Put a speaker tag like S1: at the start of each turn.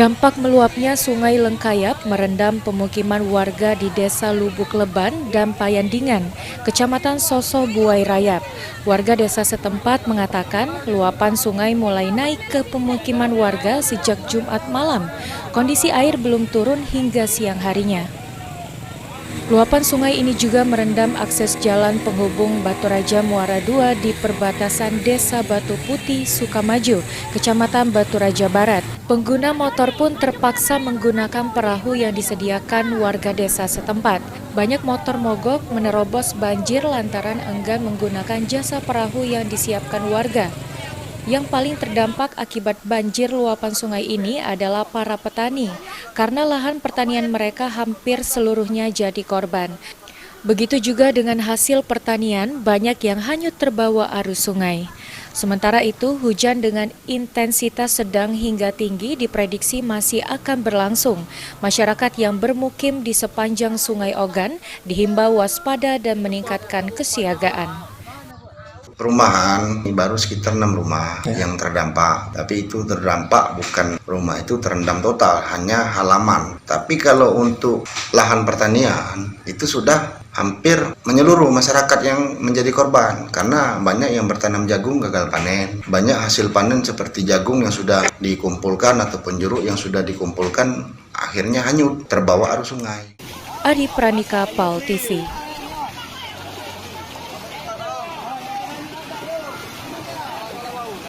S1: Dampak meluapnya Sungai Lengkayap merendam pemukiman warga di Desa Lubuk Leban dan Payandingan, Kecamatan Soso Buai Rayap. Warga desa setempat mengatakan luapan sungai mulai naik ke pemukiman warga sejak Jumat malam. Kondisi air belum turun hingga siang harinya. Luapan sungai ini juga merendam akses jalan penghubung Batu Raja Muara II di perbatasan Desa Batu Putih, Sukamaju, Kecamatan Batu Raja Barat. Pengguna motor pun terpaksa menggunakan perahu yang disediakan warga desa setempat. Banyak motor mogok menerobos banjir lantaran enggan menggunakan jasa perahu yang disiapkan warga. Yang paling terdampak akibat banjir luapan sungai ini adalah para petani, karena lahan pertanian mereka hampir seluruhnya jadi korban. Begitu juga dengan hasil pertanian, banyak yang hanyut terbawa arus sungai. Sementara itu, hujan dengan intensitas sedang hingga tinggi diprediksi masih akan berlangsung. Masyarakat yang bermukim di sepanjang Sungai Ogan dihimbau waspada dan meningkatkan kesiagaan.
S2: Perumahan baru sekitar 6 rumah yang terdampak, tapi itu terdampak bukan rumah itu terendam total, hanya halaman. Tapi kalau untuk lahan pertanian itu sudah hampir menyeluruh masyarakat yang menjadi korban, karena banyak yang bertanam jagung gagal panen, banyak hasil panen seperti jagung yang sudah dikumpulkan ataupun jeruk yang sudah dikumpulkan akhirnya hanyut terbawa arus sungai.
S1: Adi Pranika, PAL TV.